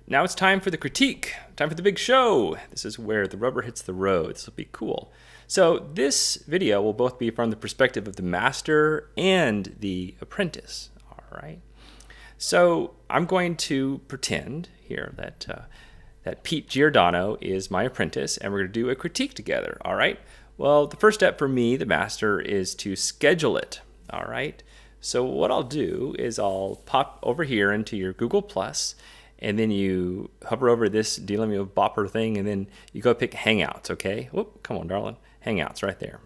Now it's time for the critique, time for the big show. This is where the rubber hits the road. This will be cool. So this video will both be from the perspective of the master and the apprentice. All right. So I'm going to pretend here that Pete Giordano is my apprentice, and we're going to do a critique together. All right. Well, the first step for me, the master, is to schedule it. All right. So what I'll do is I'll pop over here into your Google Plus, and then you hover over this Delimio Bopper thing, and then you go pick Hangouts, okay? Whoop, come on, darling. Hangouts right there.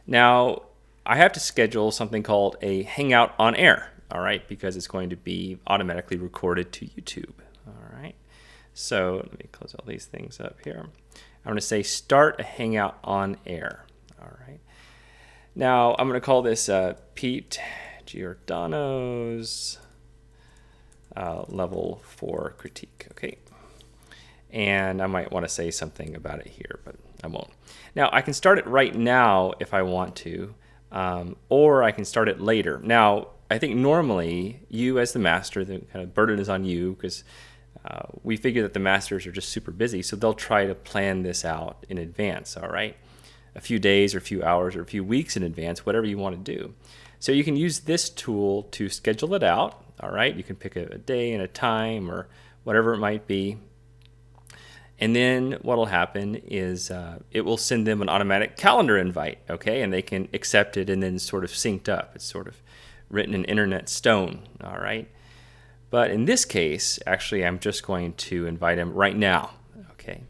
Now, I have to schedule something called a Hangout on Air, all right, because it's going to be automatically recorded to YouTube, all right? So let me close all these things up here. I'm going to say Start a Hangout on Air, all right? Now, I'm going to call this Pete Giordano's level 4 critique, okay? And I might want to say something about it here, but I won't. Now, I can start it right now if I want to, or I can start it later. Now, I think normally you as the master, the kind of burden is on you because we figure that the masters are just super busy, so they'll try to plan this out in advance, all right? A few days or a few hours or a few weeks in advance, whatever you want to do. So you can use this tool to schedule it out, all right? You can pick a day and a time or whatever it might be. And then what will happen is it will send them an automatic calendar invite, okay? And they can accept it and then sort of synced up. It's sort of written in internet stone, all right? But in this case, actually, I'm just going to invite him right now, okay?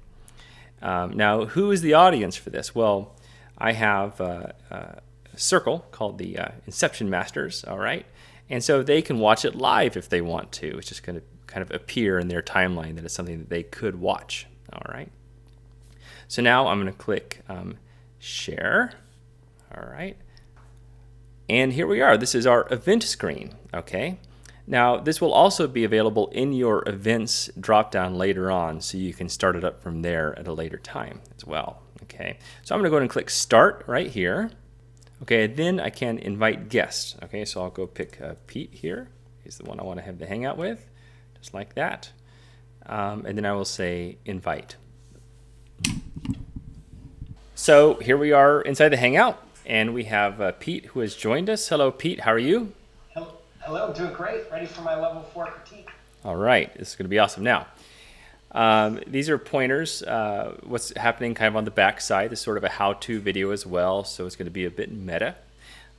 Now, who is the audience for this? Well, I have a circle called the Inception Masters, all right? And so they can watch it live if they want to. It's just going to kind of appear in their timeline that it's something that they could watch, all right? So now I'm going to click Share, all right? And here we are. This is our event screen, okay? Now, this will also be available in your events dropdown later on, so you can start it up from there at a later time as well. Okay, so I'm going to go ahead and click Start right here. Okay, then I can invite guests. Okay, so I'll go pick Pete here. He's the one I want to have the hangout with, just like that. And then I will say Invite. So here we are inside the hangout, and we have Pete who has joined us. Hello, Pete. How are you? Hello, doing great. Ready for my level 4 critique. All right, this is going to be awesome. Now, these are pointers. What's happening kind of on the back side is sort of a how-to video as well, so it's going to be a bit meta.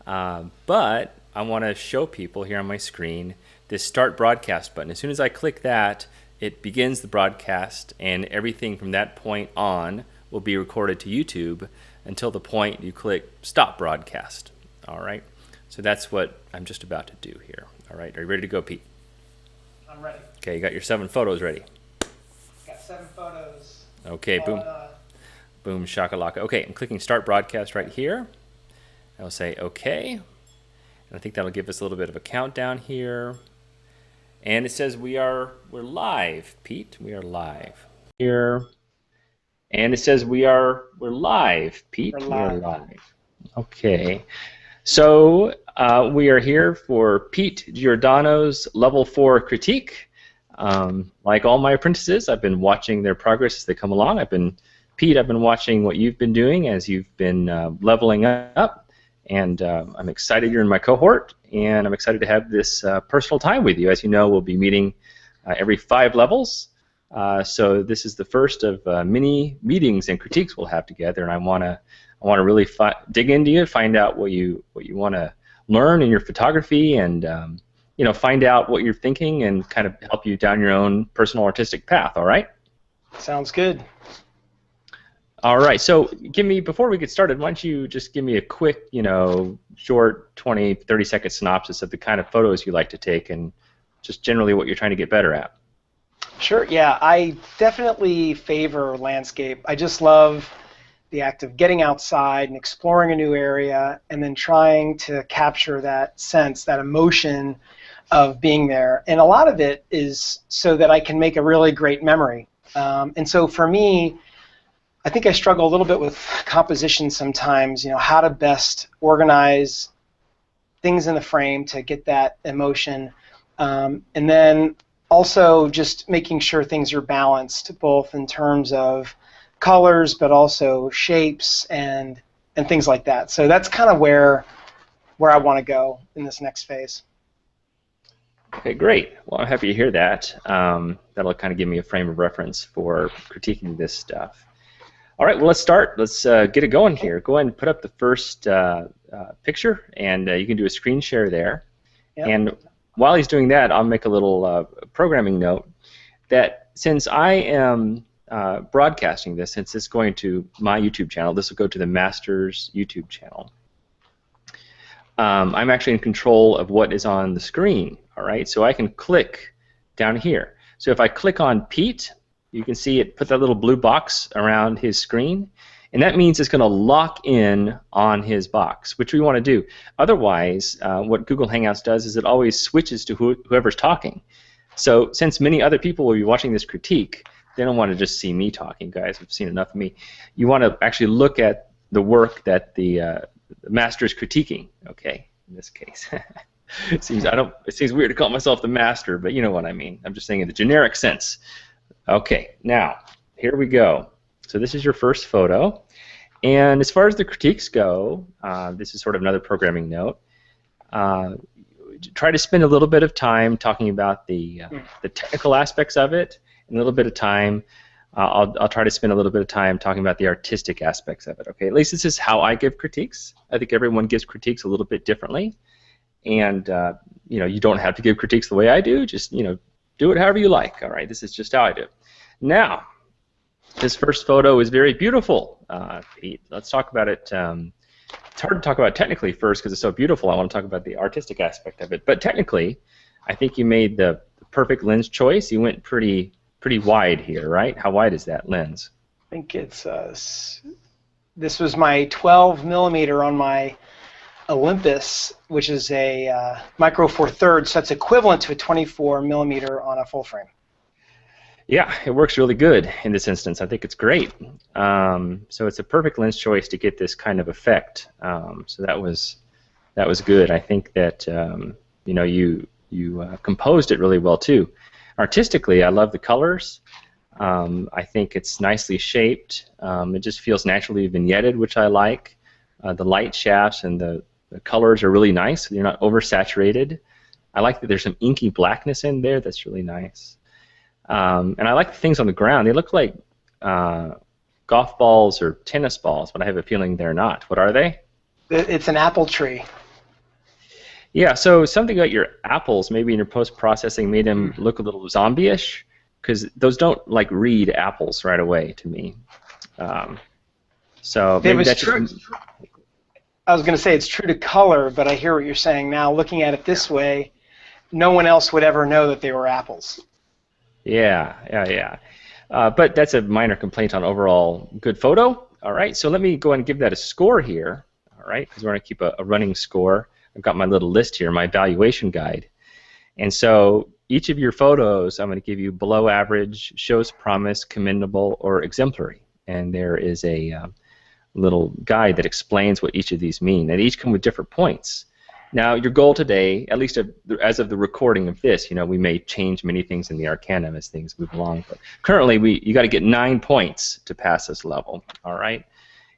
But I want to show people here on my screen this Start Broadcast button. As soon as I click that, it begins the broadcast, and everything from that point on will be recorded to YouTube until the point you click Stop Broadcast. All right. So that's what I'm just about to do here. All right, are you ready to go, Pete? I'm ready. Okay, you got your 7 photos ready. Got 7 photos. Okay, boom. Boom, shakalaka. Okay, I'm clicking Start Broadcast right here. I'll say OK. And I think that'll give us a little bit of a countdown here. And it says we're live, Pete. We are live here. And it says we're live, Pete. We're live. Okay. So we are here for Pete Giordano's level 4 critique. Like all my apprentices, I've been watching their progress as they come along. Pete, I've been watching what you've been doing as you've been leveling up, and I'm excited you're in my cohort, and I'm excited to have this personal time with you. As you know, we'll be meeting every 5 levels. So this is the first of many meetings and critiques we'll have together, and I want to really dig into you, find out what you want to learn in your photography, and find out what you're thinking, and kind of help you down your own personal artistic path. All right? Sounds good. All right. So before we get started, why don't you just give me a quick, short 20, 30-second synopsis of the kind of photos you like to take, and just generally what you're trying to get better at. Sure. Yeah, I definitely favor landscape. I just love the act of getting outside and exploring a new area, and then trying to capture that sense, that emotion of being there. And a lot of it is so that I can make a really great memory. And so for me, I think I struggle a little bit with composition sometimes, how to best organize things in the frame to get that emotion. And then also just making sure things are balanced, both in terms of colors, but also shapes and things like that. So that's kind of where I want to go in this next phase. Okay, great. Well, I'm happy to hear that. That'll kind of give me a frame of reference for critiquing this stuff. All right, well, let's start. Let's get it going here. Go ahead and put up the first picture, and you can do a screen share there. Yep. And while he's doing that, I'll make a little programming note that since I am broadcasting this, since it's going to my YouTube channel, this will go to the Master's YouTube channel. I'm actually in control of what is on the screen, all right? So I can click down here. So if I click on Pete, you can see it put that little blue box around his screen, and that means it's going to lock in on his box, which we want to do. Otherwise, what Google Hangouts does is it always switches to whoever's talking. So since many other people will be watching this critique, they don't want to just see me talking, guys. We've seen enough of me. You want to actually look at the work that the master is critiquing, okay, in this case. It seems weird to call myself the master, but you know what I mean. I'm just saying in the generic sense. Okay, now, here we go. So this is your first photo. And as far as the critiques go, this is sort of another programming note. Try to spend a little bit of time talking about the technical aspects of it, and a little bit of time I'll try to spend a little bit of time talking about the artistic aspects of it. Okay, at least this is how I give critiques. I think everyone gives critiques a little bit differently, and you don't have to give critiques the way I do. Just do it however you like. All right, this is just how I do it. Now, this first photo is very beautiful, Pete. Let's talk about it. It's hard to talk about technically first because it's so beautiful. I want to talk about the artistic aspect of it. But technically, I think you made the perfect lens choice. You went pretty wide here, right? How wide is that lens? I think it's this was my 12 millimeter on my Olympus, which is a micro four thirds, so that's equivalent to a 24 millimeter on a full frame. Yeah, it works really good in this instance. I think it's great. So it's a perfect lens choice to get this kind of effect. So that was good. I think that you composed it really well too. Artistically, I love the colors. I think it's nicely shaped. It just feels naturally vignetted, which I like. The light shafts and the colors are really nice. They're not oversaturated. I like that there's some inky blackness in there. That's really nice. And I like the things on the ground. They look like golf balls or tennis balls, but I have a feeling they're not. What are they? It's an apple tree. Yeah, so something about your apples, maybe in your post-processing, made them look a little zombie-ish, because those don't read apples right away to me. So maybe that's true. I was going to say it's true to color, but I hear what you're saying now. Looking at it this way, no one else would ever know that they were apples. Yeah. But that's a minor complaint on overall good photo. All right, so let me go ahead and give that a score here. All right, because we're going to keep a running score. I've got my little list here, my evaluation guide. And so each of your photos, I'm going to give you below average, shows promise, commendable, or exemplary. And there is a little guide that explains what each of these mean. They each come with different points. Now, your goal today, at least as of the recording of this, we may change many things in the Arcanum as things move along. But currently, you got to get 9 points to pass this level. All right.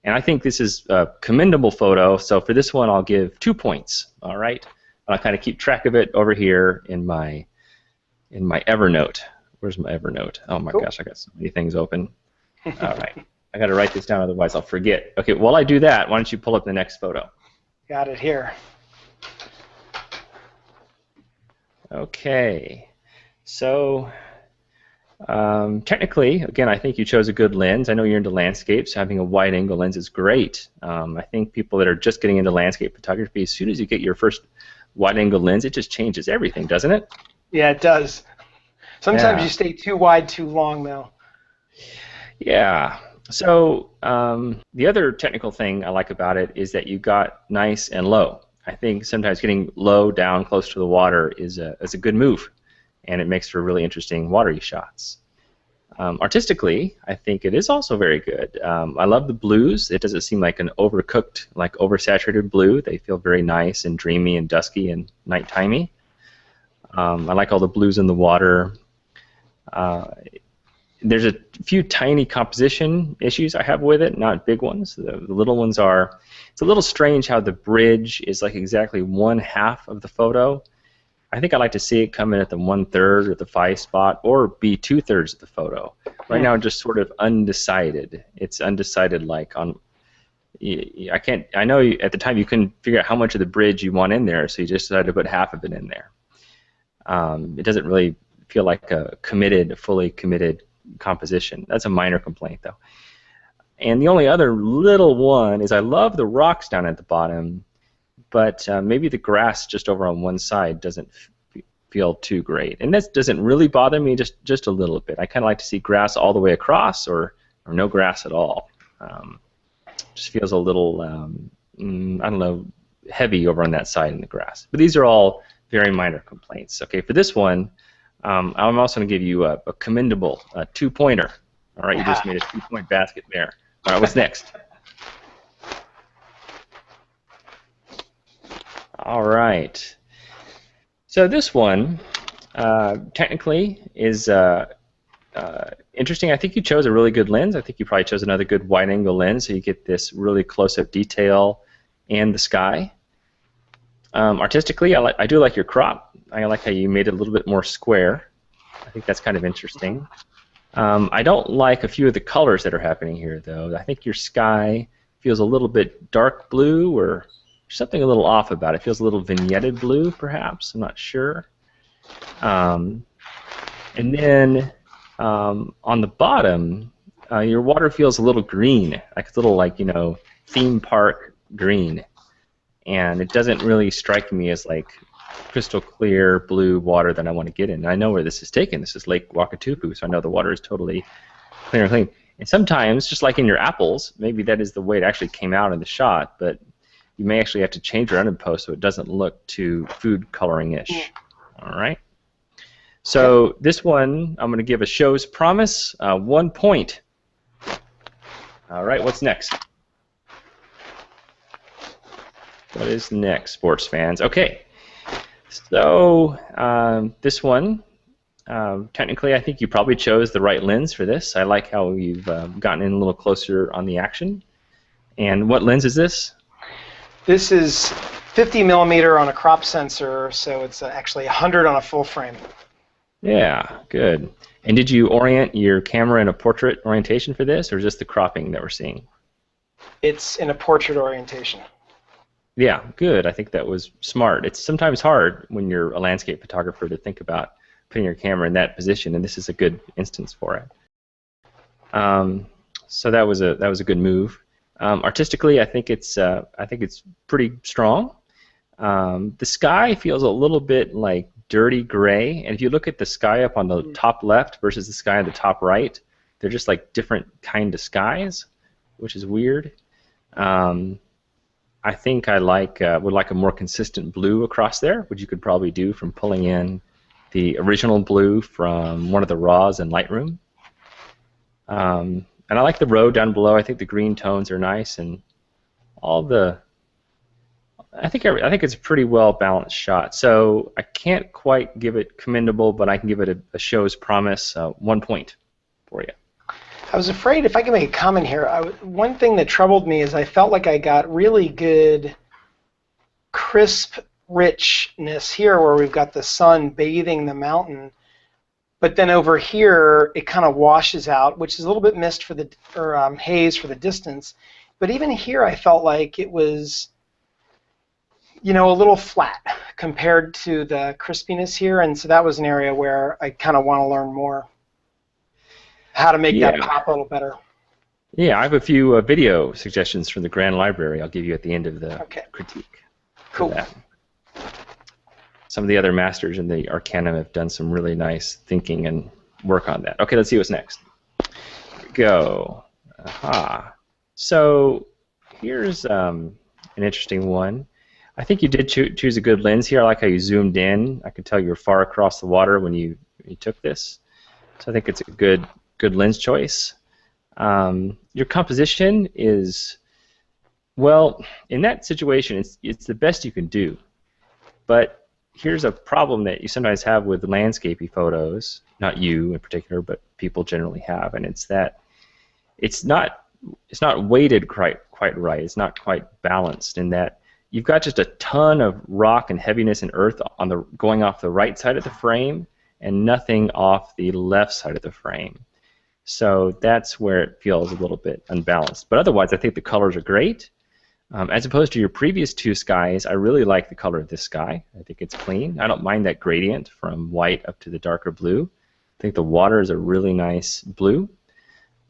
And I think this is a commendable photo, so for this one I'll give 2 points, all right? And I'll kind of keep track of it over here in my Evernote. Where's my Evernote? Oh my gosh, I got so many things open. All right, I got to write this down, otherwise I'll forget. Okay, while I do that, why don't you pull up the next photo? Got it here. Okay, so technically, again, I think you chose a good lens. I know you're into landscape, so having a wide-angle lens is great. I think people that are just getting into landscape photography, as soon as you get your first wide-angle lens, it just changes everything, doesn't it? Yeah, it does. Sometimes you stay too wide too long, though. Yeah. So the other technical thing I like about it is that you got nice and low. I think sometimes getting low down close to the water is a good move, and it makes for really interesting watery shots. Artistically, I think it is also very good. I love the blues. It doesn't seem like an overcooked, oversaturated blue. They feel very nice and dreamy and dusky and nighttimey. I like all the blues in the water. Uh, there's a few tiny composition issues I have with it, not big ones. The little ones are, it's a little strange how the bridge is like exactly 1/2 of the photo. I think I like to see it come in at the 1/3 or the 5 spot, or be 2/3 of the photo. Right now, it's just sort of undecided. It's undecided, like on. I can't. I know at the time you couldn't figure out how much of the bridge you want in there, so you just decided to put half of it in there. It doesn't really feel like a fully committed composition. That's a minor complaint, though. And the only other little one is I love the rocks down at the bottom, but maybe the grass just over on one side doesn't feel too great. And that doesn't really bother me, just a little bit. I kind of like to see grass all the way across, or no grass at all. Just feels a little, I don't know, heavy over on that side in the grass. But these are all very minor complaints. Okay, for this one, I'm also going to give you a commendable 2-pointer. All right, you just made a 2-point basket there. All right, what's next? All right. So this one technically is interesting. I think you chose a really good lens. I think you probably chose another good wide-angle lens, so you get this really close-up detail and the sky. Artistically, I do like your crop. I like how you made it a little bit more square. I think that's kind of interesting. I don't like a few of the colors that are happening here, though. I think your sky feels a little bit dark blue, or something a little off about it. It feels a little vignetted blue, perhaps. I'm not sure. And then on the bottom, your water feels a little green, like it's a little, like, theme park green. And it doesn't really strike me as like crystal clear blue water that I want to get in. I know where this is taken. This is Lake Wakatupu, so I know the water is totally clear and clean. And sometimes, just like in your apples, maybe that is the way it actually came out in the shot, but you may actually have to change your underpost so it doesn't look too food coloring-ish. All right. So this one, I'm going to give a show's promise 1 point. All right, what's next? What is next, sports fans? Okay, so this one, technically I think you probably chose the right lens for this. I like how you've gotten in a little closer on the action. And what lens is this? This is 50 millimeter on a crop sensor, so it's actually 100 on a full frame. Yeah, good. And did you orient your camera in a portrait orientation for this, or just the cropping that we're seeing? It's in a portrait orientation. Yeah, good. I think that was smart. It's sometimes hard when you're a landscape photographer to think about putting your camera in that position, and this is a good instance for it. So that was a good move. Artistically, I think it's pretty strong. The sky feels a little bit like dirty gray, and if you look at the sky up on the top left versus the sky on the top right, they're just like different kind of skies, which is weird. I think I would like a more consistent blue across there, which you could probably do from pulling in the original blue from one of the RAWs in Lightroom. And I like the road down below. I think the green tones are nice, and all the. I think it's a pretty well balanced shot. So I can't quite give it commendable, but I can give it a show's promise 1 point for you. I was afraid, if I can make a comment here, one thing that troubled me is I felt like I got really good crisp richness here where we've got the sun bathing the mountain, but then over here it kind of washes out, which is a little bit mist for haze for the distance. But even here I felt like it was, a little flat compared to the crispiness here, and so that was an area where I kind of want to learn more. How to make that pop a little better. Yeah, I have a few video suggestions from the Grand Library I'll give you at the end of the critique. Cool. Some of the other masters in the Arcanum have done some really nice thinking and work on that. Okay, let's see what's next. Here we go. Aha. So here's an interesting one. I think you did choose a good lens here. I like how you zoomed in. I could tell you were far across the water when you took this. So I think it's a good lens choice. Your composition is, well, in that situation, it's the best you can do. But here's a problem that you sometimes have with landscapey photos, not you in particular, but people generally have, and it's that it's not weighted quite right. It's not quite balanced in that you've got just a ton of rock and heaviness and earth on the going off the right side of the frame and nothing off the left side of the frame. So that's where it feels a little bit unbalanced. But otherwise, I think the colors are great. As opposed to your previous two skies, I really like the color of this sky. I think it's clean. I don't mind that gradient from white up to the darker blue. I think the water is a really nice blue.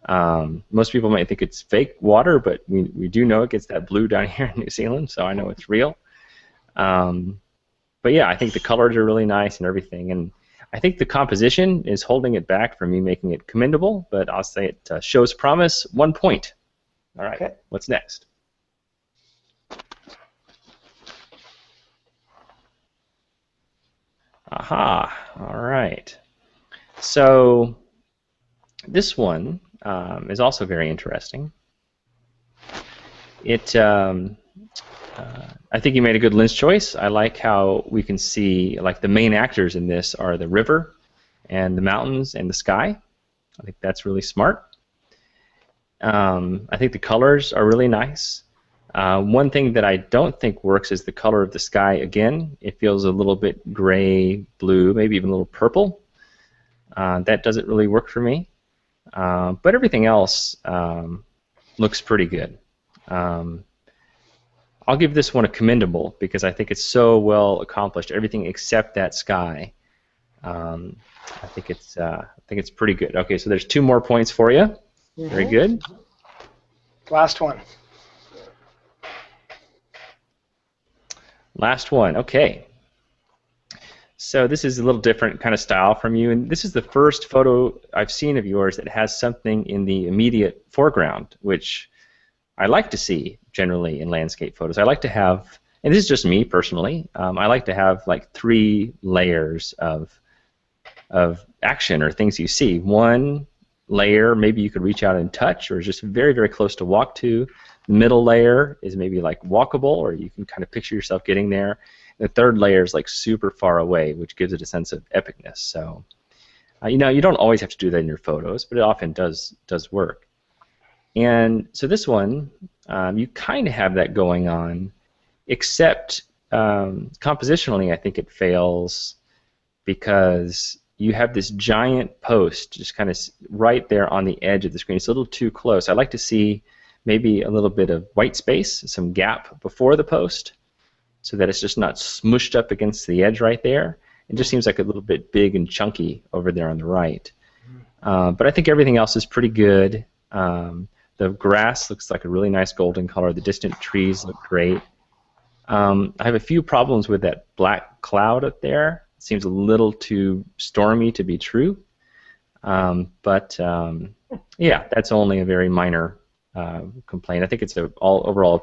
Most people might think it's fake water, but we do know it gets that blue down here in New Zealand, so I know it's real. But yeah, I think the colors are really nice and everything. And I think the composition is holding it back from me making it commendable, but I'll say it shows promise. 1 point. All right, okay. What's next? Aha, all right. So this one is also very interesting. I think you made a good lens choice. I like how we can see, like, the main actors in this are the river and the mountains and the sky. I think that's really smart. I think the colors are really nice. One thing that I don't think works is the color of the sky. Again, it feels a little bit gray, blue, maybe even a little purple. That doesn't really work for me. But everything else looks pretty good. I'll give this one a commendable because I think it's so well accomplished. Everything except that sky. I think it's pretty good. Okay, so there's 2 more points for you. Very good. Last one. Last one. Okay. So this is a little different kind of style from you, and this is the first photo I've seen of yours that has something in the immediate foreground, which I like to see generally in landscape photos. I like to have, and this is just me personally, I like to have like 3 layers of action or things you see. One layer maybe you could reach out and touch or is just very, very close to walk to. The middle layer is maybe like walkable or you can kind of picture yourself getting there. The third layer is like super far away, which gives it a sense of epicness. So, you don't always have to do that in your photos, but it often does work. And so this one, you kind of have that going on, except compositionally I think it fails because you have this giant post just kind of right there on the edge of the screen. It's a little too close. I like to see maybe a little bit of white space, some gap before the post, so that it's just not smushed up against the edge right there. It just seems like a little bit big and chunky over there on the right. But I think everything else is pretty good. The grass looks like a really nice golden color. The distant trees look great. I have a few problems with that black cloud up there. It seems a little too stormy to be true. But yeah, that's only a very minor complaint. I think it's overall a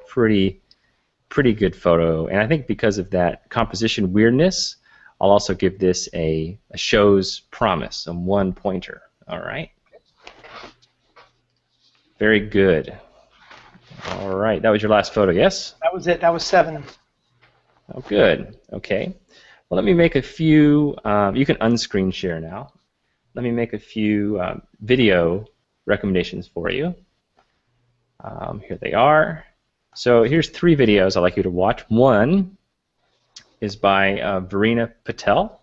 pretty good photo, and I think because of that composition weirdness, I'll also give this a show's promise, a 1 pointer. All right. Very good. All right, that was your last photo, yes? That was it. That was 7. Oh, good. Okay. Well, let me make a few. You can unscreen share now. Let me make a few video recommendations for you. Here they are. So here's 3 videos I'd like you to watch. One is by Verena Patel.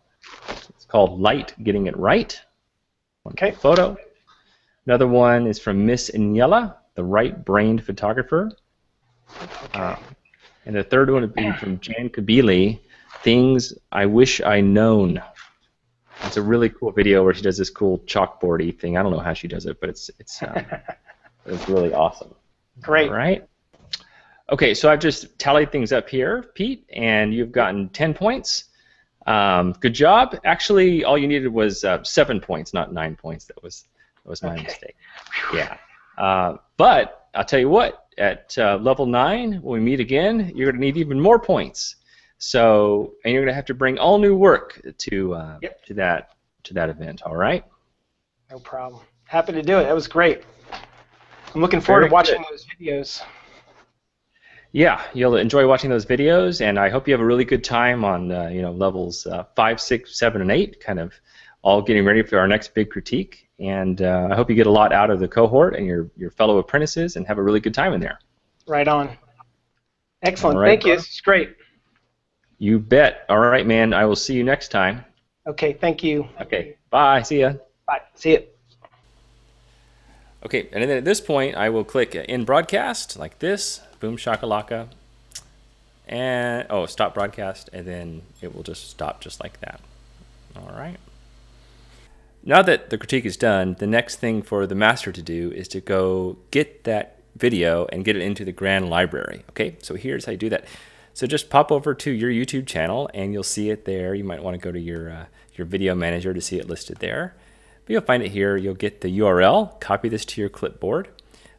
It's called Light Getting It Right. Okay. Photo. Another one is from Miss Inyella, the right-brained photographer. Okay. And the third one would be from Jan Kabili, Things I Wish I Known. It's a really cool video where she does this cool chalkboardy thing. I don't know how she does it, but it's really awesome. Great. All right. Okay, so I've just tallied things up here, Pete, and you've gotten 10 points. Good job. Actually, all you needed was 7 points, not 9 points. That was my mistake. Yeah. But I'll tell you what, at level 9, when we meet again, you're going to need even more points. So, and you're going to have to bring all new work to that event. All right. No problem. Happy to do it. That was great. I'm looking forward to watching those videos. Yeah, you'll enjoy watching those videos, and I hope you have a really good time on levels 5, 6, 7, and 8, kind of all getting ready for our next big critique. And I hope you get a lot out of the cohort and your fellow apprentices, and have a really good time in there. Right on. All Excellent. right, Thank you. bro. This is great. You bet. All right, man. I will see you next time. Okay. Thank you. Okay. Bye. See ya. Bye. See you. Okay, and then at this point, I will click in broadcast like this. Boom shakalaka. And stop broadcast, and then it will just stop just like that. All right. Now that the critique is done, the next thing for the master to do is to go get that video and get it into the grand library. Okay, so here's how you do that. So just pop over to your YouTube channel and you'll see it there. You might want to go to your video manager to see it listed there. But you'll find it here. You'll get the URL, copy this to your clipboard.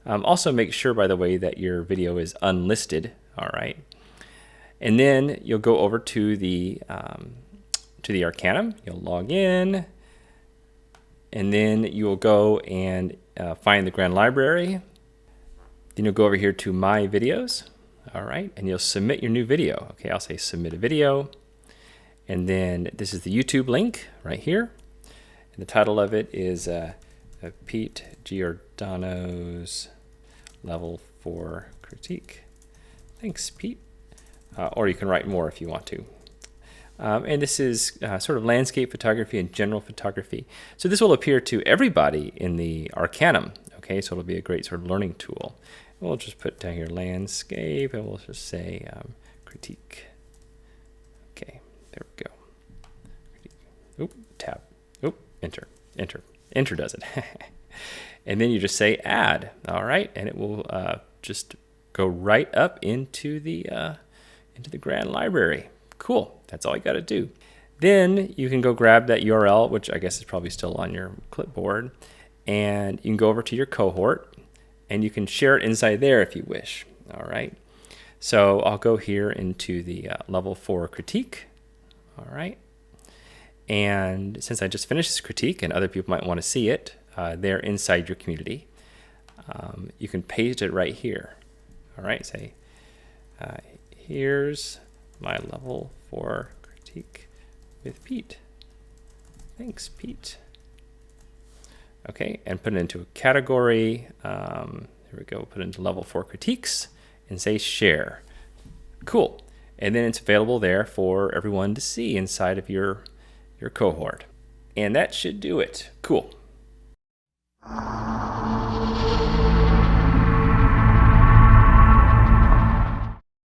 Also make sure, by the way, that your video is unlisted. All right. And then you'll go over to the Arcanum. You'll log in. And then you will go and find the Grand Library. Then you'll go over here to My Videos. All right, and you'll submit your new video. Okay, I'll say Submit a Video. And then this is the YouTube link right here. And the title of it is Pete Giordano's Level 4 Critique. Thanks, Pete. Or you can write more if you want to. And this is sort of landscape photography and general photography. So this will appear to everybody in the Arcanum. Okay, so it'll be a great sort of learning tool. We'll just put down here landscape, and we'll just say critique. Okay, there we go. Oop, tab. Oop, enter, enter. Enter does it. And then you just say add. All right, and it will just go right up into the Grand Library. Cool. That's all you got to do. Then you can go grab that URL, which I guess is probably still on your clipboard, and you can go over to your cohort, and you can share it inside there if you wish. All right. So I'll go here into the level 4 critique. All right. And since I just finished this critique, and other people might want to see it, there inside your community, you can paste it right here. All right. Say, here's my level 4 critique with Pete. Thanks, Pete. Okay, and put it into a category. Here we go. Put it into level 4 critiques and say share. Cool. And then it's available there for everyone to see inside of your cohort. And that should do it. Cool.